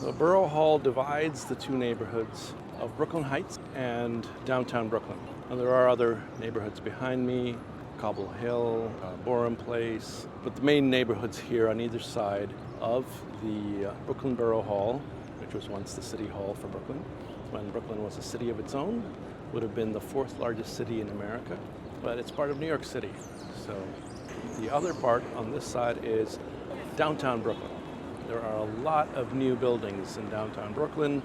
The Borough Hall divides the two neighborhoods of Brooklyn Heights and downtown Brooklyn. And there are other neighborhoods behind me, Cobble Hill, Borum Place, but the main neighborhoods here on either side of the Brooklyn Borough Hall, which was once the city hall for Brooklyn, when Brooklyn was a city of its own, would have been the fourth largest city in America, but it's part of New York City. So the other part on this side is downtown Brooklyn. There are a lot of new buildings in downtown Brooklyn,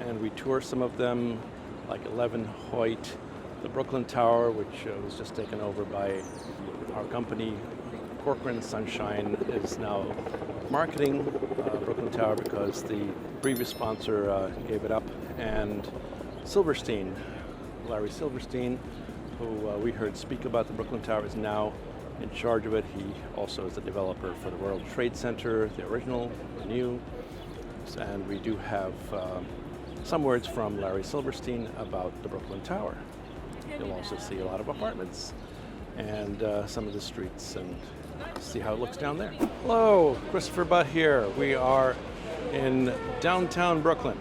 and we tour some of them, like 11 Hoyt, the Brooklyn Tower, which was just taken over by our company. Corcoran Sunshine is now marketing Brooklyn Tower because the previous sponsor gave it up. And Silverstein, Larry Silverstein, who we heard speak about the Brooklyn Tower, is now in charge of it. He also is the developer for the World Trade Center, the original, the new. And we do have some words from Larry Silverstein about the Brooklyn Tower. You'll also see a lot of apartments and some of the streets and see how it looks down there. Hello, Christopher Butt here. We are in downtown Brooklyn.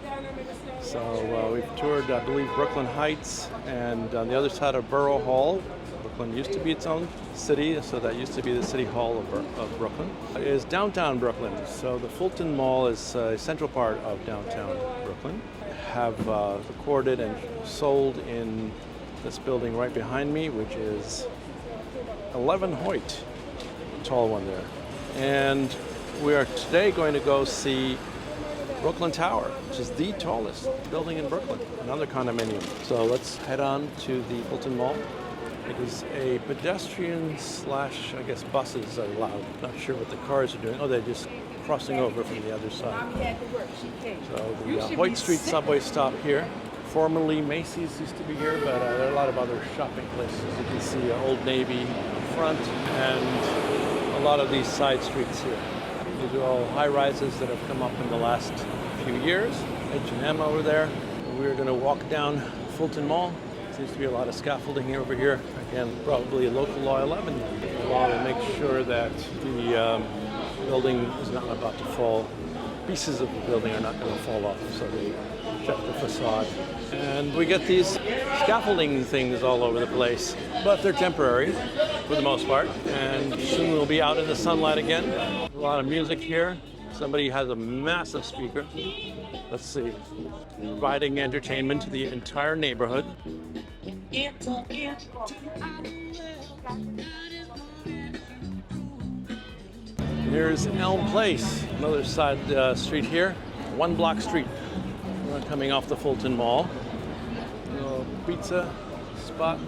So we've toured, I believe, Brooklyn Heights, and on the other side of Borough Hall, Brooklyn used to be its own city, so that used to be the city hall of Brooklyn, is downtown Brooklyn. So the Fulton Mall is a central part of downtown Brooklyn. Have recorded and sold in this building right behind me, which is 11 Hoyt, the tall one there. And we are today going to go see Brooklyn Tower, which is the tallest building in Brooklyn, another condominium. So let's head on to the Fulton Mall. It is a pedestrian slash, I guess, buses are allowed. Not sure what the cars are doing. Oh, they're just crossing over from the other side. So the Hoyt Street subway stop here. Formerly Macy's used to be here, but there are a lot of other shopping places. You can see Old Navy front and a lot of these side streets here. These are all high-rises that have come up in the last few years. H&M over there. We're going to walk down Fulton Mall. Seems to be a lot of scaffolding here over here. Again, probably local law 11 law to make sure that the building is not about to fall. Pieces of the building are not going to fall off, so they check the facade. And we get these scaffolding things all over the place, but they're temporary for the most part. And soon we'll be out in the sunlight again. A lot of music here. Somebody has a massive speaker. Let's see. Providing entertainment to the entire neighborhood. Here's Elm Place, another side street here. One block street. We're coming off the Fulton Mall. A little pizza spot.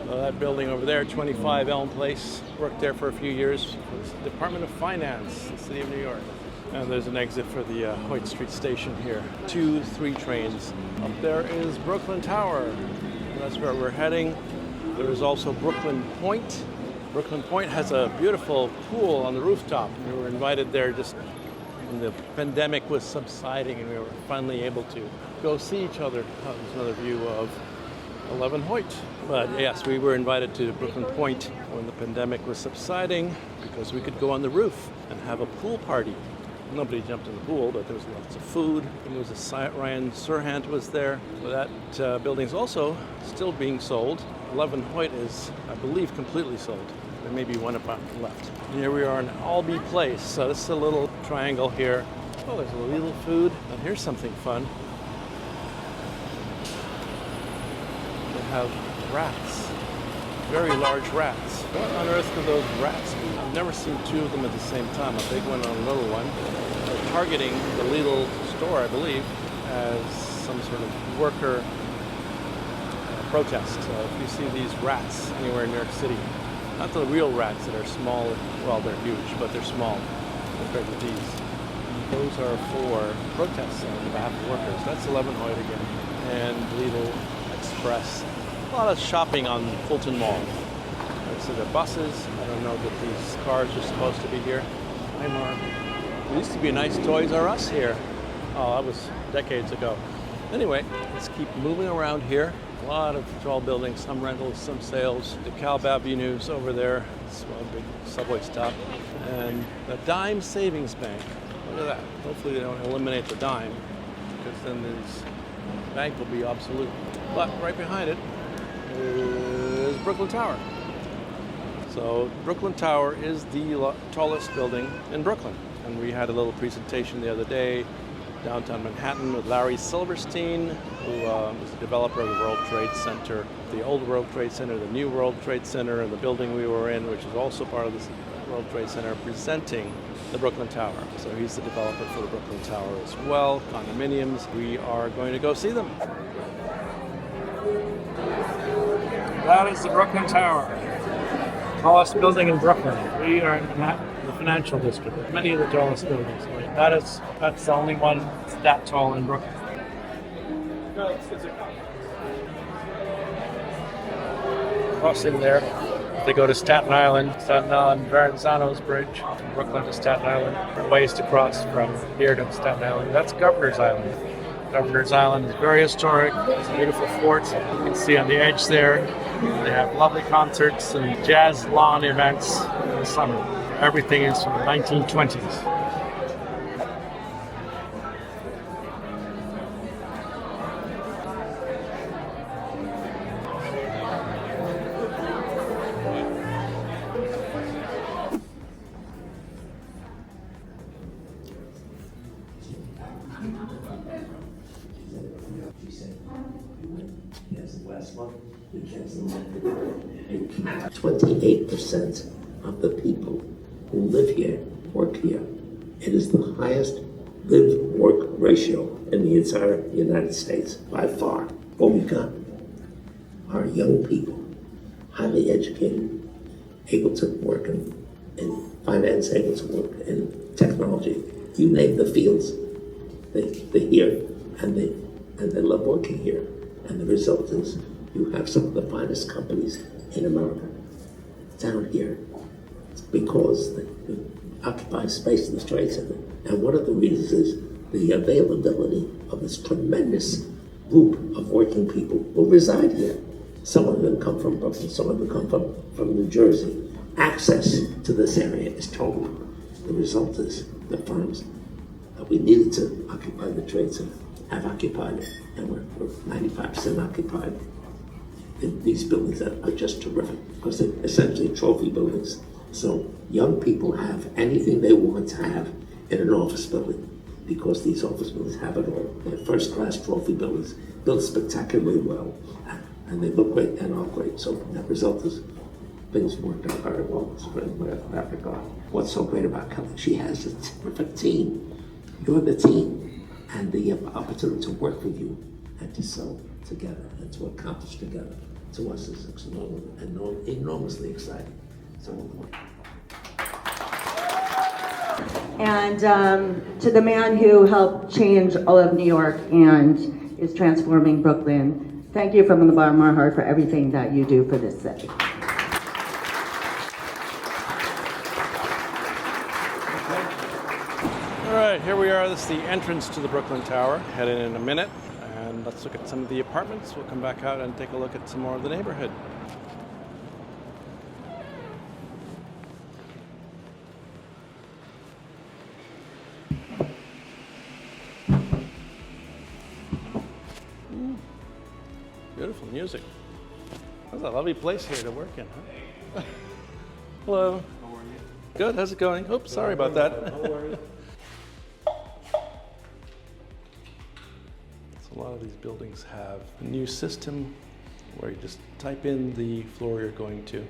That building over there, 25 Elm Place. Worked there for a few years. It's the Department of Finance, the City of New York. And there's an exit for the Hoyt Street station here. 2-3 trains. Up there is Brooklyn Tower. That's where we're heading. There is also Brooklyn Point. Brooklyn Point has a beautiful pool on the rooftop. We were invited there just when the pandemic was subsiding and we were finally able to go see each other. There's another view of 11 Hoyt. But yes, we were invited to Brooklyn Point when the pandemic was subsiding because we could go on the roof and have a pool party. Nobody jumped in the pool, but there was lots of food. And there was Ryan Serhant was there. So that building is also still being sold. 11 Hoyt is, I believe, completely sold. There may be one apartment left. And here we are in Albee Place. So this is a little triangle here. Oh, there's a little food. And here's something fun. They have rats. Very large rats. What on earth could those rats be? I've never seen two of them at the same time, a big one and a little one. They're targeting the Lidl store, I believe, as some sort of worker protest. So if you see these rats anywhere in New York City, not the real rats that are small, well, they're huge, but they're small compared to these. Those are for protests on behalf of workers. That's 11 Hoyt again. And Lidl Express. A lot of shopping on Fulton Mall. So there are buses. I don't know that these cars are supposed to be here. Hi, Mark. There used to be a nice Toys R Us here. Oh, that was decades ago. Anyway, let's keep moving around here. A lot of tall buildings, some rentals, some sales. The DeKalb Avenue's over there. It's one big subway stop. And the Dime Savings Bank. Look at that. Hopefully they don't eliminate the dime, because then this bank will be obsolete. But right behind it is Brooklyn Tower. So Brooklyn Tower is the tallest building in Brooklyn. And we had a little presentation the other day downtown Manhattan with Larry Silverstein, who is the developer of the World Trade Center, the old World Trade Center, the new World Trade Center, and the building we were in, which is also part of this World Trade Center, presenting the Brooklyn Tower. So he's the developer for the Brooklyn Tower as well, condominiums. We are going to go see them. That is the Brooklyn Tower, tallest building in Brooklyn. We are in Manhattan, the financial district. Many of the tallest buildings. That's the only one that's that tall in Brooklyn. Crossing there, they go to Staten Island, Verrazano's Bridge, from Brooklyn to Staten Island. Ways to cross from here to Staten Island. That's Governor's Island. Governor's Island is very historic. It's a beautiful fort. You can see on the edge there, they have lovely concerts and jazz lawn events in the summer. Everything is from the 1920s. Yes, last month we canceled 28% of the people who live here work here. It is the highest live-work ratio in the entire United States by far. What we've got are young people, highly educated, able to work in finance, able to work in technology. You name the fields, they're here, and they love working here. And the result is you have some of the finest companies in America down here. It's because they occupy space in the Trade Center. And one of the reasons is the availability of this tremendous group of working people who reside here. Some of them come from Brooklyn, some of them come from New Jersey. Access to this area is total. The result is the firms that we needed to occupy the Trade Center have occupied it, and we're 95% occupied in these buildings that are just terrific, because they're essentially trophy buildings. So young people have anything they want to have in an office building, because these office buildings have it all. They're first-class trophy buildings, built spectacularly well, and they look great and are great. So the result is things worked out very well. It's very well in that regard. What's so great about Kelly? She has a terrific team. You're the team. And the opportunity to work with you and to sell together and to accomplish together, to us is enormously exciting. So, and to the man who helped change all of New York and is transforming Brooklyn, thank you from the bottom of my heart for everything that you do for this city. All right, here we are. This is the entrance to the Brooklyn Tower. Head in a minute, and let's look at some of the apartments. We'll come back out and take a look at some more of the neighborhood. Beautiful music. That's a lovely place here to work in, huh? Hello. How are you? Good, how's it going? Oops, sorry about that. No worries. A lot of these buildings have a new system where you just type in the floor you're going to. You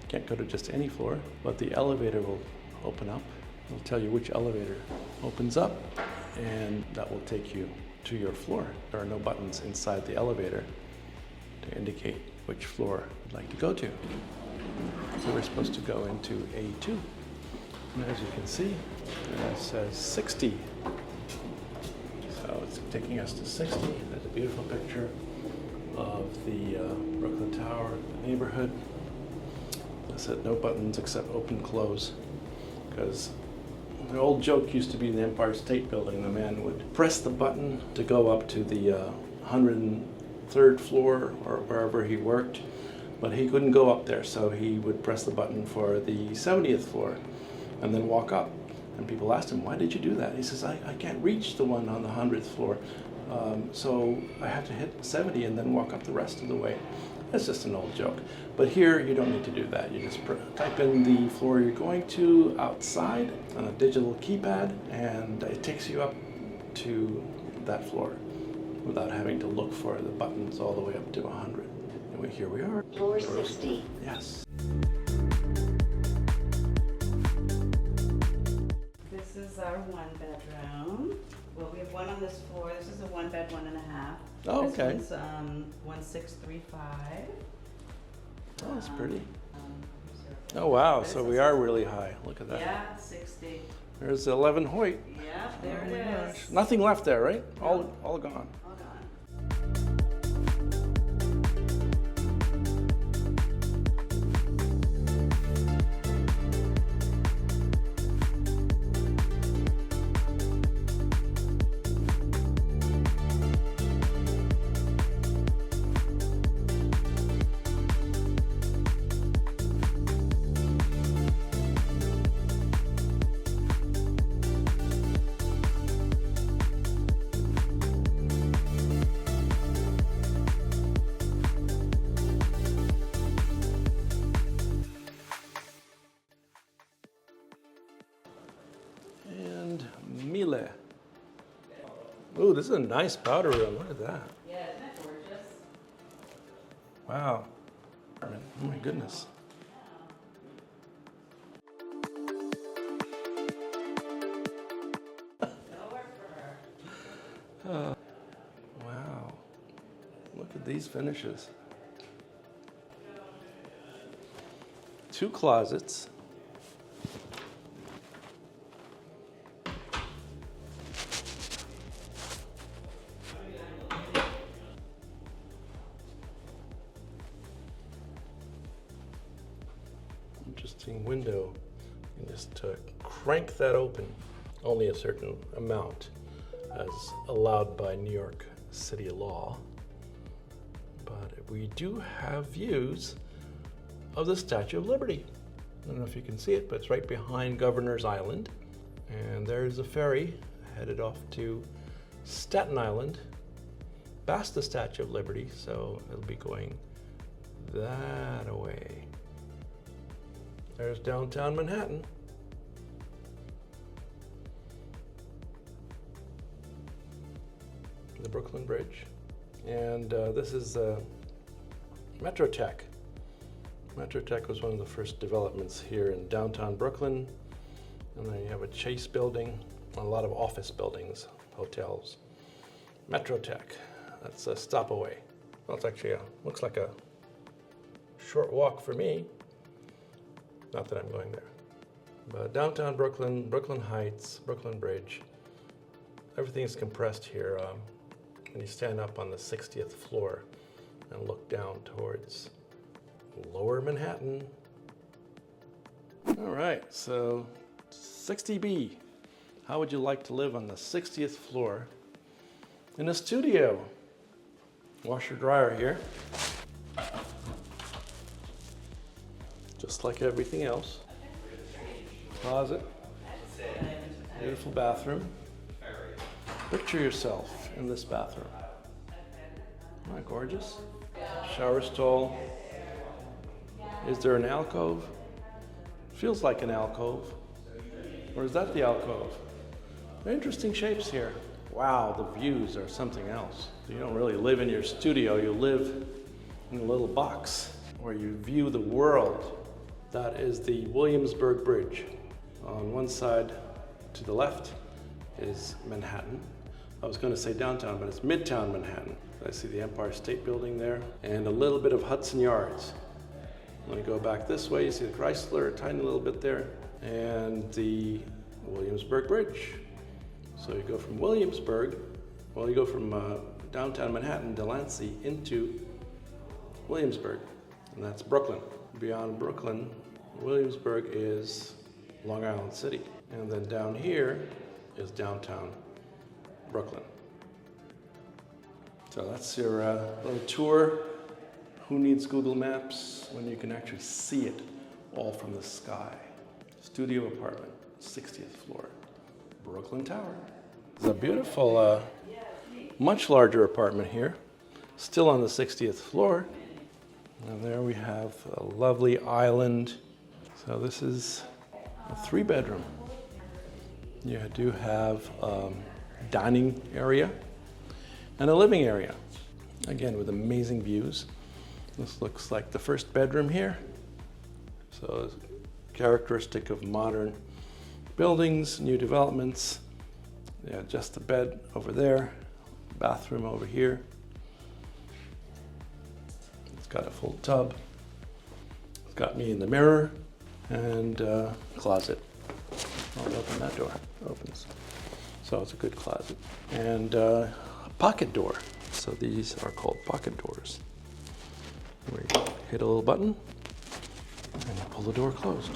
can't go to just any floor, but the elevator will open up. It'll tell you which elevator opens up, and that will take you to your floor. There are no buttons inside the elevator to indicate which floor you'd like to go to. So we're supposed to go into A2. And as you can see, it says 60. So it's taking us to 60. There's a beautiful picture of the Brooklyn Tower, the neighborhood. I said no buttons except open, close, because the old joke used to be in the Empire State Building. The man would press the button to go up to the 103rd floor or wherever he worked, but he couldn't go up there, so he would press the button for the 70th floor and then walk up. And people asked him, why did you do that? He says, I can't reach the one on the 100th floor. So I have to hit 70 and then walk up the rest of the way. That's just an old joke. But here, you don't need to do that. You just type in the floor you're going to outside on a digital keypad, and it takes you up to that floor without having to look for the buttons all the way up to 100. And here we are. Floor 60. Yes. This is our one bedroom. Well, we have one on this floor. This is a one bed, 1.5. Oh, okay. This one's 1635. Oh, that's pretty. Oh, wow. So we are really high. Look at that. Yeah, 60. There's 11 Hoyt. Yeah, there Oh my it gosh. is. Nothing left there, right? All gone. Hold on. And Mille. Ooh, this is a nice powder room. Look at that. Yeah, isn't that gorgeous? Wow. Oh my goodness. That'll work for her. Wow. Look at these finishes. 2 closets. Interesting window. You just crank that open. Only a certain amount as allowed by New York City law. But we do have views of the Statue of Liberty. I don't know if you can see it, but it's right behind Governor's Island. And there's a ferry headed off to Staten Island, past the Statue of Liberty, so it'll be going that away. There's downtown Manhattan. The Brooklyn Bridge. And this is Metrotech. Metrotech was one of the first developments here in downtown Brooklyn. And then you have a Chase building, a lot of office buildings, hotels. Metrotech, that's a stop away. Well, it's actually looks like a short walk for me. Not that I'm going there. But downtown Brooklyn, Brooklyn Heights, Brooklyn Bridge, everything is compressed here. And you stand up on the 60th floor and look down towards lower Manhattan. All right, so 60B. How would you like to live on the 60th floor in a studio? Washer dryer here. Just like everything else. Closet. Beautiful bathroom. Picture yourself in this bathroom. Isn't that gorgeous? Shower stall. Is there an alcove? Feels like an alcove. Or is that the alcove? Interesting shapes here. Wow, the views are something else. You don't really live in your studio, you live in a little box where you view the world. That is the Williamsburg Bridge. On one side to the left is Manhattan. I was going to say downtown, but it's Midtown Manhattan. I see the Empire State Building there and a little bit of Hudson Yards. When you go back this way, you see the Chrysler, a tiny little bit there, and the Williamsburg Bridge. So you go from Williamsburg, well, you go from downtown Manhattan, Delancey, into Williamsburg, and that's Brooklyn. Beyond Brooklyn, Williamsburg is Long Island City. And then down here is downtown Brooklyn. So that's your little tour. Who needs Google Maps when you can actually see it all from the sky? Studio apartment. 60th floor, Brooklyn Tower. It's a beautiful, much larger apartment here, still on the 60th floor. And there we have a lovely island. So this is a 3-bedroom. You do have a dining area and a living area, again with amazing views. This looks like the first bedroom here. So characteristic of modern buildings, new developments. Yeah, just the bed over there, bathroom over here. It's got a full tub. It's got me in the mirror and closet. I'll open that door. It opens. So it's a good closet. And a pocket door. So these are called pocket doors. Where you hit a little button and you pull the door closed.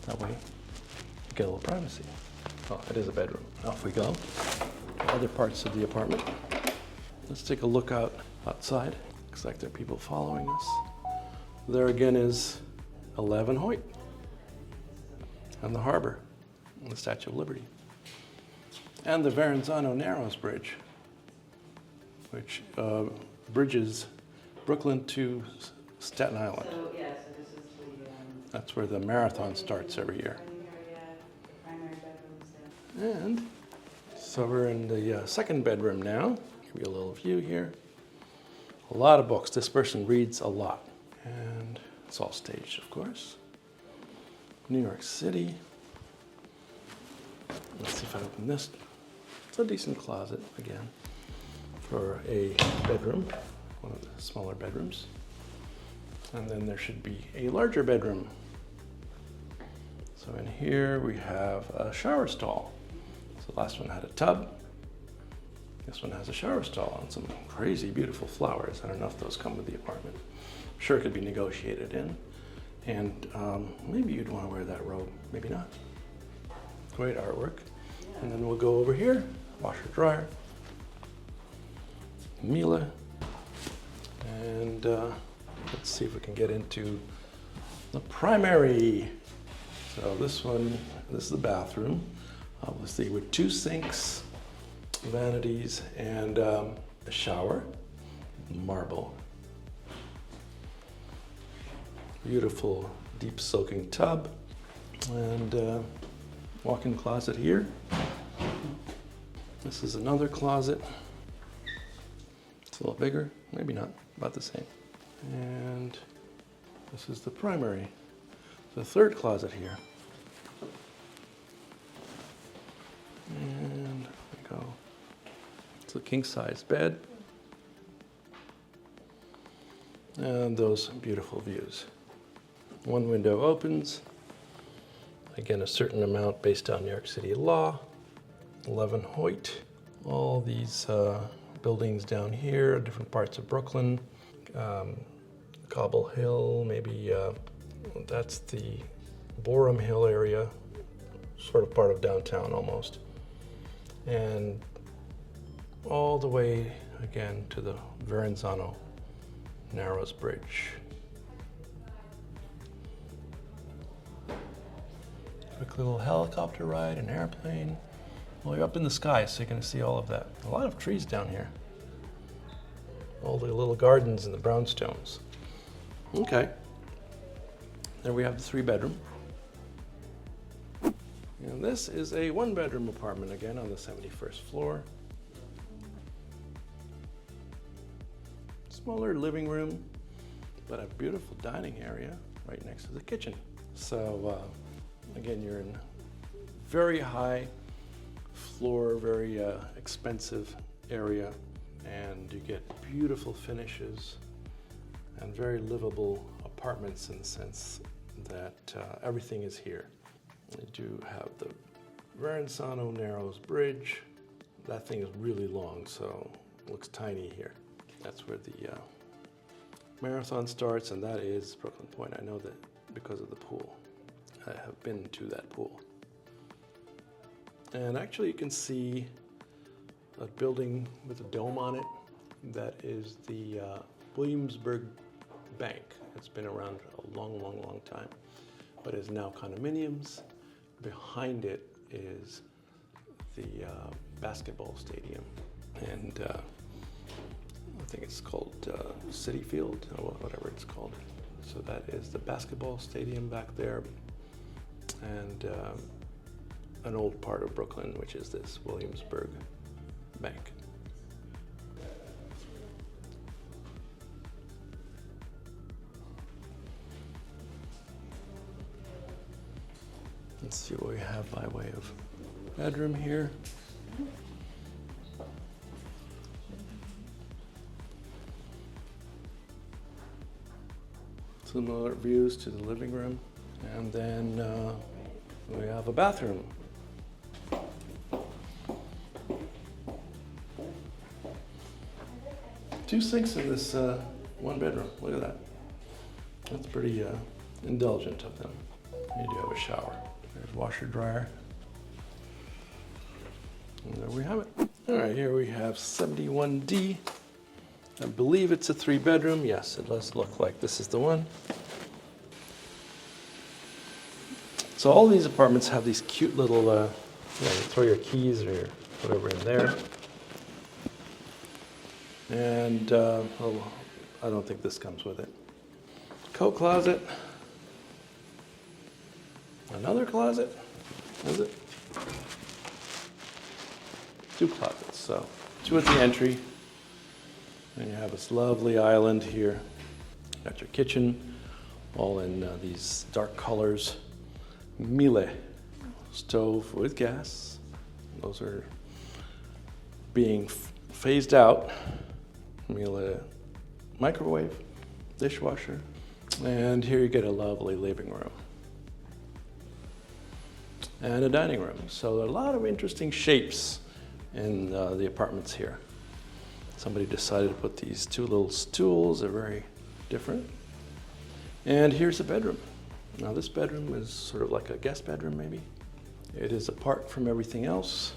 That way you get a little privacy. Oh, it is a bedroom. Off we go. Other parts of the apartment. Let's take a look outside. Looks like there are people following us. There again is 11 Hoyt and the harbor and the Statue of Liberty. And the Verrazano Narrows Bridge, which bridges Brooklyn to Staten Island. So, yeah, so this is the That's where the marathon starts every year. dining area, the primary bedrooms there. And so we're in the second bedroom now. Give you a little view here. A lot of books. This person reads a lot. And it's all staged, of course. New York City. Let's see if I open this. It's a decent closet, again, for a bedroom, one of the smaller bedrooms. And then there should be a larger bedroom. So in here we have a shower stall. So the last one had a tub. This one has a shower stall and some crazy beautiful flowers. I don't know if those come with the apartment. I'm sure it could be negotiated in. And maybe you'd want to wear that robe, maybe not. Great artwork. And then we'll go over here, washer dryer, Miele, and let's see if we can get into the primary. So this is the bathroom, obviously with 2 sinks, vanities, and a shower, marble. Beautiful deep soaking tub, and walk-in closet here. This is another closet. It's a little bigger, maybe not, about the same. And this is the primary. The third closet here. And there we go. It's a king-size bed. And those beautiful views. One window opens. Again, a certain amount based on New York City law. 11 Hoyt. All these buildings down here, different parts of Brooklyn. Cobble Hill, maybe that's the Borum Hill area, sort of part of downtown almost. And all the way again to the Verrazano Narrows Bridge. Quick little helicopter ride, an airplane. Well, you're up in the sky, so you're going to see all of that. A lot of trees down here. All the little gardens and the brownstones. Okay. There we have the 3-bedroom. And this is a 1-bedroom apartment again on the 71st floor. Smaller living room, but a beautiful dining area right next to the kitchen. So again, you're in very high floor, very expensive area, and you get beautiful finishes and very livable apartments in the sense that everything is here. You do have the Verrazano Narrows Bridge. That thing is really long, so it looks tiny here. That's where the marathon starts, and that is Brooklyn Point. I know that because of the pool. I have been to that pool. And actually you can see a building with a dome on it. That is the Williamsburg Bank. It's been around a long, long, long time, but is now condominiums Behind it is the basketball stadium, and I think it's called City Field, or whatever it's called. So that is the basketball stadium back there, and an old part of Brooklyn, which is this Williamsburg Bank. Let's see what we have by way of bedroom here. Similar views to the living room. And then we have a bathroom. Two sinks in this one bedroom. Look at that. That's pretty indulgent of them. You do have a shower. There's washer dryer. And there we have it. All right, here we have 71D. I believe it's a 3-bedroom. Yes, it does look like this is the one. So all these apartments have these cute little, you throw your keys or your whatever in there. And I don't think this comes with it. Coat closet. Another closet. Is it? 2 closets. So 2 at the entry. And you have this lovely island here. Got your kitchen, all in these dark colors. Miele stove with gas. Those are being phased out. Miele microwave, dishwasher. And here you get a lovely living room. And a dining room. So there are a lot of interesting shapes in the apartments here. Somebody decided to put these 2 little stools. They're very different. And here's a bedroom. Now this bedroom is sort of like a guest bedroom maybe. It is apart from everything else.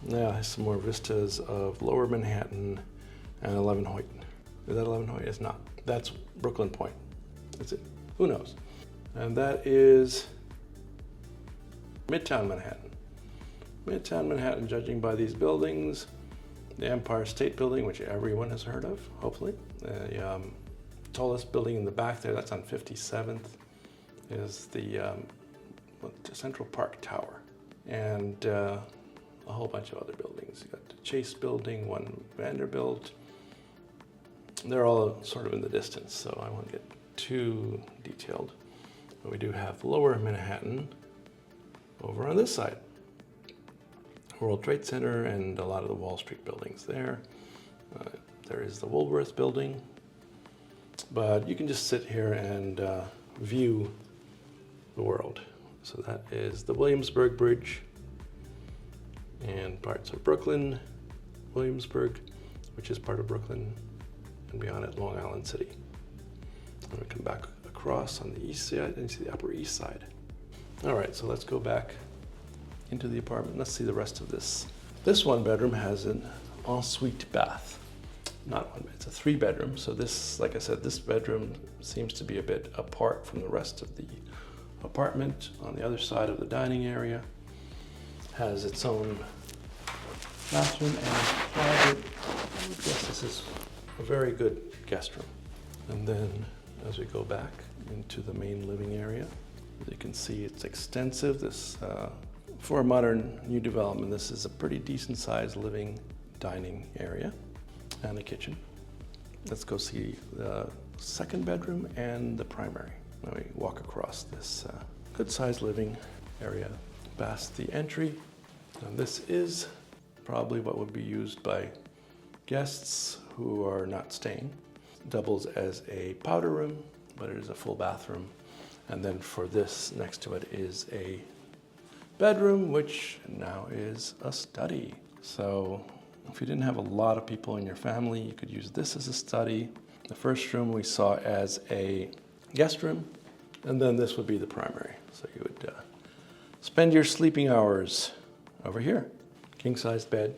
Now it has some more vistas of Lower Manhattan and 11 Hoyt. Is that 11 Hoyt? It's not. That's Brooklyn Point. That's it. Who knows? And that is Midtown Manhattan. Midtown Manhattan, judging by these buildings. The Empire State Building, which everyone has heard of, hopefully. The tallest building in the back there, that's on 57th, is the Central Park Tower. And a whole bunch of other buildings. You got the Chase Building, 1 Vanderbilt. They're all sort of in the distance, so I won't get too detailed. But we do have Lower Manhattan over on this side. World Trade Center and a lot of the Wall Street buildings there. There is the Woolworth Building. But you can just sit here and view the world. So that is the Williamsburg Bridge and parts of Brooklyn, Williamsburg, which is part of Brooklyn, and beyond it, Long Island City. And we come back across on the east side and see the Upper East Side. All right, so let's go back into the apartment. Let's see the rest of this. This 1 bedroom has an ensuite bath. Not 1, it's a 3-bedroom. So this, like I said, this bedroom seems to be a bit apart from the rest of the apartment. On the other side of the dining area, has its own bathroom and closet. I would guess this is a very good guest room. And then as we go back into the main living area, as you can see, it's extensive. This for a modern new development, this is a pretty decent sized living dining area and a kitchen. Let's go see the 2nd bedroom and the primary. Now we walk across this good sized living area past the entry. And this is probably what would be used by guests who are not staying. Doubles as a powder room, but it is a full bathroom. And then for this, next to it is a bedroom, which now is a study. So if you didn't have a lot of people in your family, you could use this as a study. The first room we saw as a guest room, and then this would be the primary. So you would spend your sleeping hours over here. King-sized bed,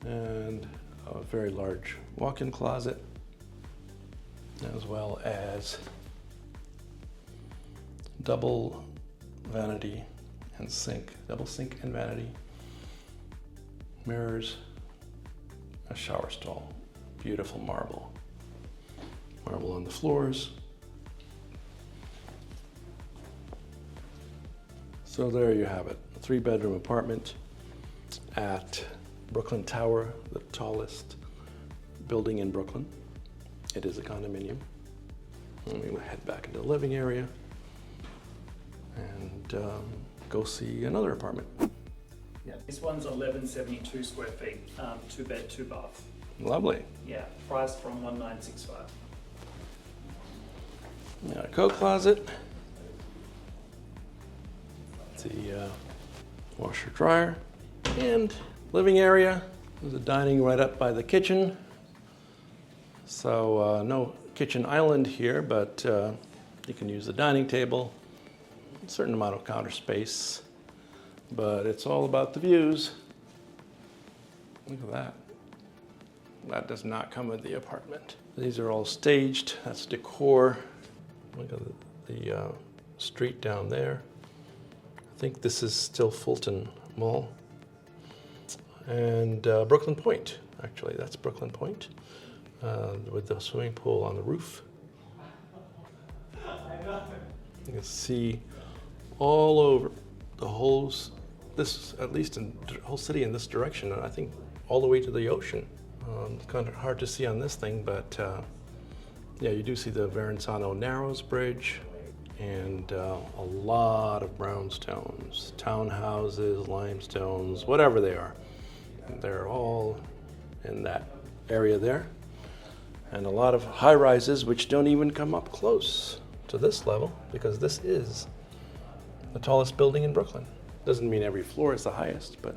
and a very large walk-in closet, as well as double vanity and sink, double sink and vanity, mirrors, a shower stall, beautiful marble on the floors. So there you have it, a 3-bedroom apartment at Brooklyn Tower, the tallest building in Brooklyn. It is a condominium. And we head back into the living area and go see another apartment. Yeah, this one's 1172 square feet, 2 bed, 2 bath. Lovely. Yeah, priced from 1965. Got a coat closet. The washer dryer and living area. There's a dining right up by the kitchen. So no kitchen island here, but you can use the dining table. A certain amount of counter space, but it's all about the views. Look at that. That does not come with the apartment. These are all staged. That's decor. Look at the street down there. I think this is still Fulton Mall. And Brooklyn Point, actually, that's Brooklyn Point, with the swimming pool on the roof. You can see all over the whole, at least in the whole city in this direction, and I think all the way to the ocean. It's kind of hard to see on this thing, but yeah, you do see the Verrazano Narrows Bridge, and a lot of brownstones, townhouses, limestones, whatever they are. They're all in that area there. And a lot of high-rises which don't even come up close to this level, because this is the tallest building in Brooklyn. Doesn't mean every floor is the highest, but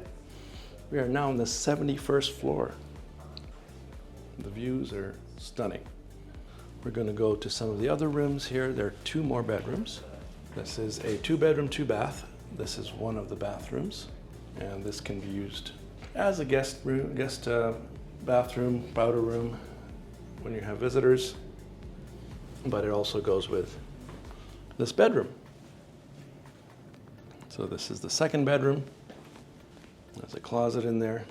we are now on the 71st floor. The views are stunning. We're going to go to some of the other rooms here. There are 2 more bedrooms. This is a 2-bedroom, 2-bath. This is one of the bathrooms, and this can be used as a guest room, bathroom, powder room when you have visitors. But it also goes with this bedroom. So this is the 2nd bedroom. There's a closet in there,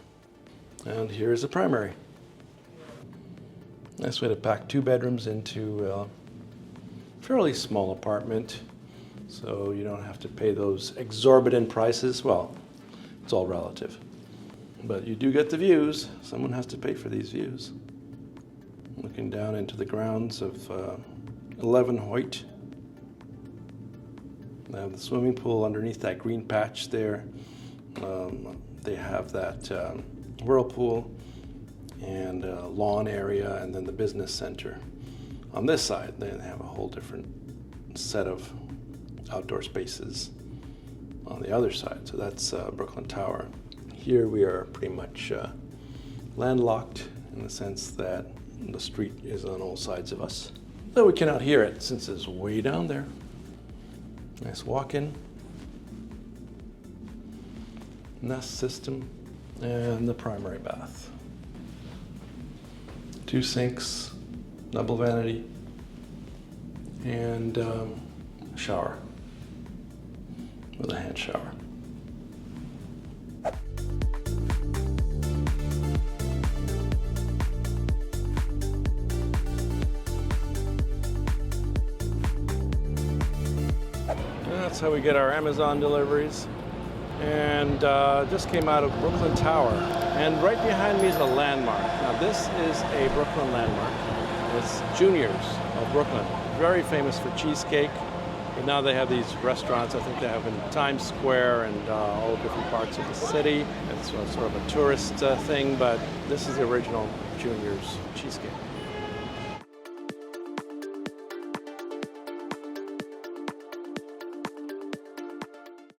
and here's the primary. Nice way to pack 2 bedrooms into a fairly small apartment, so you don't have to pay those exorbitant prices. Well, it's all relative, but you do get the views. Someone has to pay for these views. Looking down into the grounds of 11 Hoyt. They have the swimming pool underneath that green patch there. They have that whirlpool and lawn area, and then the business center. On this side, they have a whole different set of outdoor spaces on the other side. So that's Brooklyn Tower. Here we are pretty much landlocked in the sense that the street is on all sides of us. Though we cannot hear it since it's way down there. Nice walk-in. Nest system and the primary bath. 2 sinks, double vanity, and shower with a hand shower. That's how we get our Amazon deliveries. And just came out of Brooklyn Tower. And right behind me is a landmark. Now this is a Brooklyn landmark. It's Junior's of Brooklyn. Very famous for cheesecake. But now they have these restaurants, I think they have in Times Square and all different parts of the city. It's sort of a tourist thing, but this is the original Junior's cheesecake.